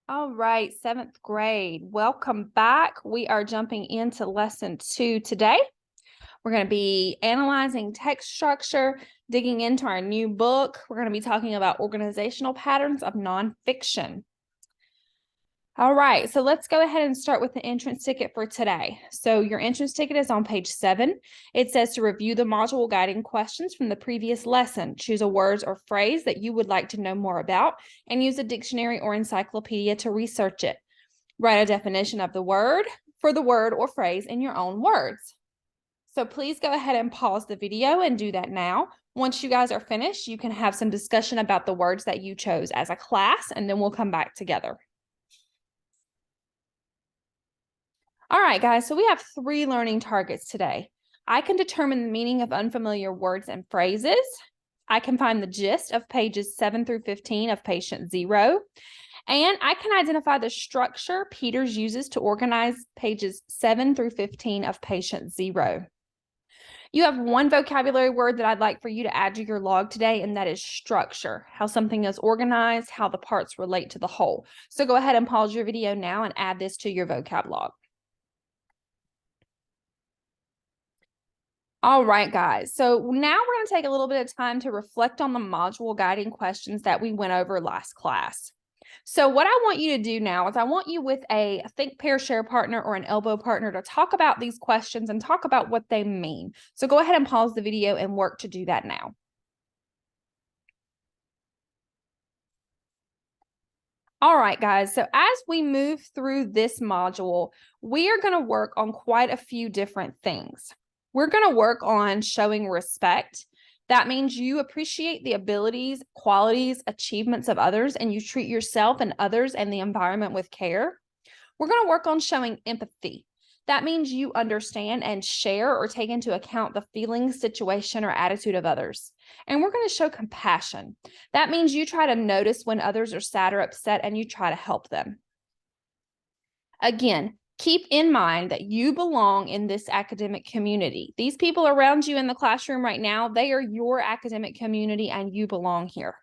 All right, seventh grade. Welcome back. We are jumping into lesson 2 today. We're going to be analyzing text structure, digging into our new book. We're going to be talking about organizational patterns of nonfiction. All right, so let's go ahead and start with the entrance ticket for today. So your entrance ticket is on page 7. It says to review the module guiding questions from the previous lesson. Choose a word or phrase that you would like to know more about and use a dictionary or encyclopedia to research it. Write a definition of the word for the word or phrase in your own words. So please go ahead and pause the video and do that now. Once you guys are finished, you can have some discussion about the words that you chose as a class, and then we'll come back together. All right, guys, so we have 3 learning targets today. I can determine the meaning of unfamiliar words and phrases. I can find the gist of pages 7 through 15 of patient 0. And I can identify the structure Peters uses to organize pages 7 through 15 of patient 0. You have one vocabulary word that I'd like for you to add to your log today, and that is structure, how something is organized, how the parts relate to the whole. So go ahead and pause your video now and add this to your vocab log. All right, guys. So now we're going to take a little bit of time to reflect on the module guiding questions that we went over last class. So what I want you to do now is I want you with a think, pair, share partner or an elbow partner to talk about these questions and talk about what they mean. So go ahead and pause the video and work to do that now. All right, guys. So as we move through this module, we are going to work on quite a few different things. We're going to work on showing respect. That means you appreciate the abilities, qualities, achievements of others, and you treat yourself and others and the environment with care. We're going to work on showing empathy. That means you understand and share or take into account the feelings, situation, or attitude of others. And we're going to show compassion. That means you try to notice when others are sad or upset and you try to help them. Again, keep in mind that you belong in this academic community. These people around you in the classroom right now, they are your academic community and you belong here.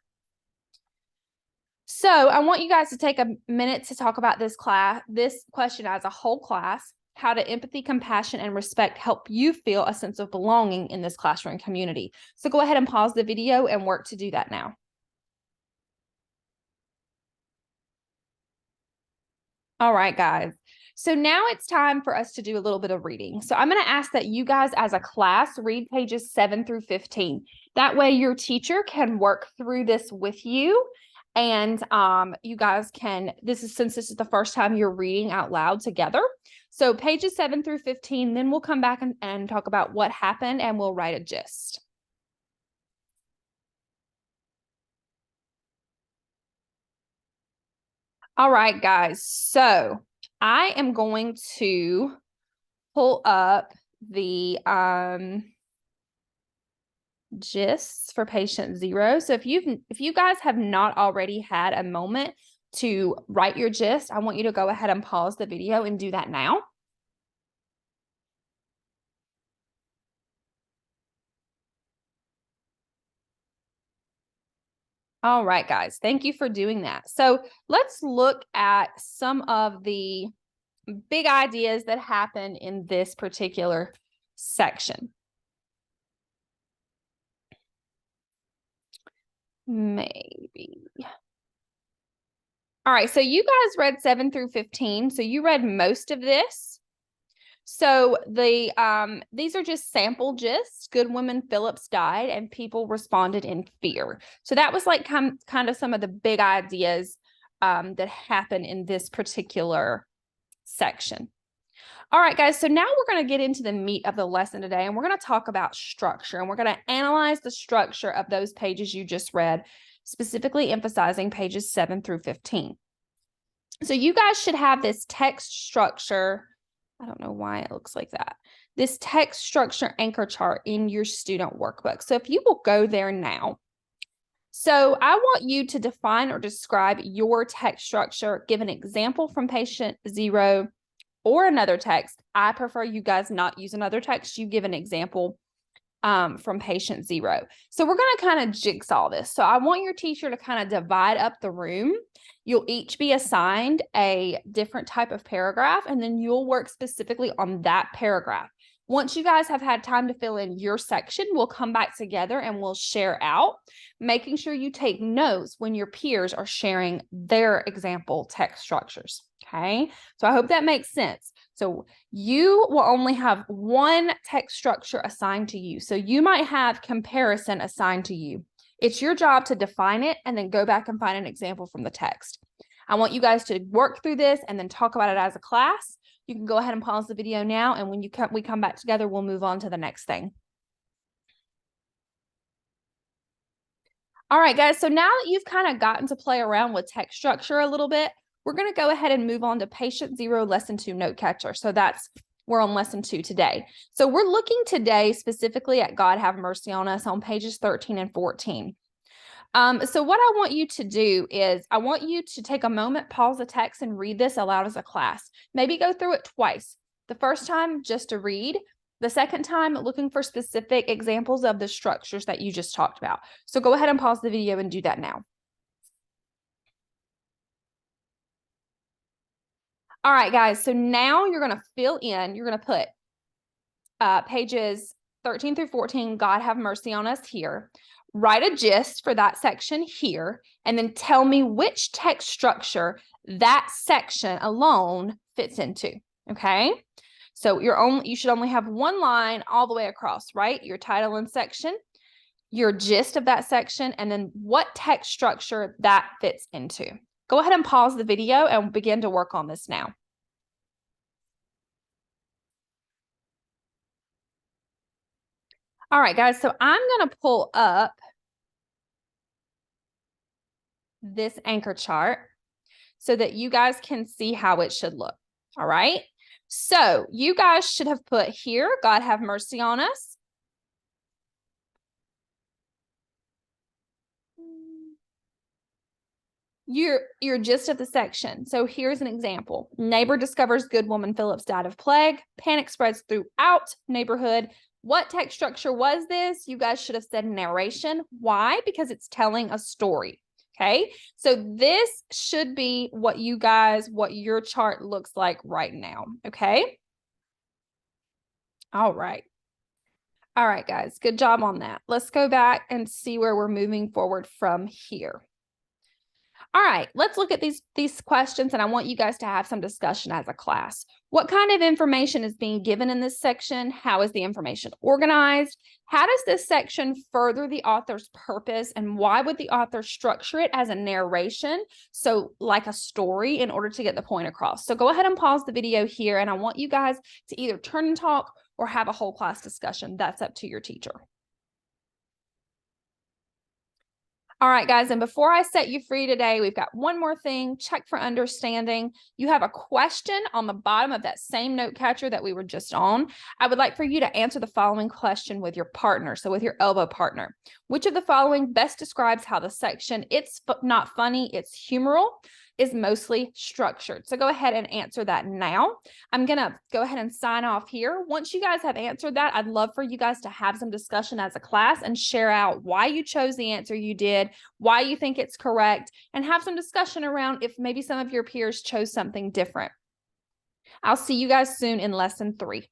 So I want you guys to take a minute to talk about this question as a whole class. How do empathy, compassion, and respect help you feel a sense of belonging in this classroom community? So go ahead and pause the video and work to do that now. All right, guys. So now it's time for us to do a little bit of reading. So I'm going to ask that you guys as a class read pages 7 through 15. That way your teacher can work through this with you. And you guys can, since this is the first time you're reading out loud together. So pages 7 through 15, then we'll come back and talk about what happened and we'll write a gist. All right, guys. So I am going to pull up the gists for patient 0. So if you guys have not already had a moment to write your gist, I want you to go ahead and pause the video and do that now. All right, guys, thank you for doing that. So let's look at some of the big ideas that happen in this particular section. Maybe. All right, so you guys read 7 through 15. So you read most of this. So these are just sample gists. Goodwoman Phillips died and people responded in fear. So that was like kind of some of the big ideas that happen in this particular section. All right, guys, so now we're going to get into the meat of the lesson today, and we're going to talk about structure, and we're going to analyze the structure of those pages you just read, specifically emphasizing pages 7 through 15. So you guys should have this text structure. I don't know why it looks like that. This text structure anchor chart in your student workbook. So if you will go there now. So I want you to define or describe your text structure, give an example from patient 0 or another text. I prefer you guys not use another text. You give an example from patient 0. So we're going to kind of jigsaw this. So I want your teacher to kind of divide up the room. You'll each be assigned a different type of paragraph, and then you'll work specifically on that paragraph. Once you guys have had time to fill in your section, we'll come back together and we'll share out, making sure you take notes when your peers are sharing their example text structures. Okay, so I hope that makes sense. So you will only have one text structure assigned to you. So you might have comparison assigned to you. It's your job to define it and then go back and find an example from the text. I want you guys to work through this and then talk about it as a class. You can go ahead and pause the video now, and when we come back together, we'll move on to the next thing. All right, guys, so now that you've kind of gotten to play around with text structure a little bit, we're going to go ahead and move on to patient 0, lesson 2 note catcher. So we're on lesson 2 today. So we're looking today specifically at God Have Mercy on Us on pages 13 and 14. So what I want you to do is I want you to take a moment, pause the text, and read this aloud as a class. Maybe go through it twice. The first time just to read. The second time looking for specific examples of the structures that you just talked about. So go ahead and pause the video and do that now. All right, guys. So now you're going to fill in. You're going to put pages 13 through 14, God Have Mercy on Us here. Write a gist for that section here, and then tell me which text structure that section alone fits into, okay? So you should only have one line all the way across, right? Your title and section, your gist of that section, and then what text structure that fits into. Go ahead and pause the video and begin to work on this now. All right, guys, so I'm going to pull up this anchor chart so that you guys can see how it should look. All right. So you guys should have put here, God Have Mercy on Us. Your gist of the section. So here's an example. Neighbor discovers good woman Phillips died of plague. Panic spreads throughout neighborhood. What text structure was this? You guys should have said narration. Why? Because it's telling a story. Okay, so this should be what your chart looks like right now. Okay. All right. All right, guys, good job on that. Let's go back and see where we're moving forward from here. All right, let's look at these questions, and I want you guys to have some discussion as a class. What kind of information is being given in this section? How is the information organized? How does this section further the author's purpose, and why would the author structure it as a narration, so like a story, in order to get the point across? So go ahead and pause the video here, and I want you guys to either turn and talk or have a whole class discussion. That's up to your teacher. All right, guys, and before I set you free today, we've got one more thing. Check for understanding. You have a question on the bottom of that same note catcher that we were just on. I would like for you to answer the following question with your partner, so with your elbow partner. Which of the following best describes how the section, it's not funny, it's humoral, is mostly structured? So go ahead and answer that now. I'm going to go ahead and sign off here. Once you guys have answered that, I'd love for you guys to have some discussion as a class and share out why you chose the answer you did, why you think it's correct, and have some discussion around if maybe some of your peers chose something different. I'll see you guys soon in lesson 3.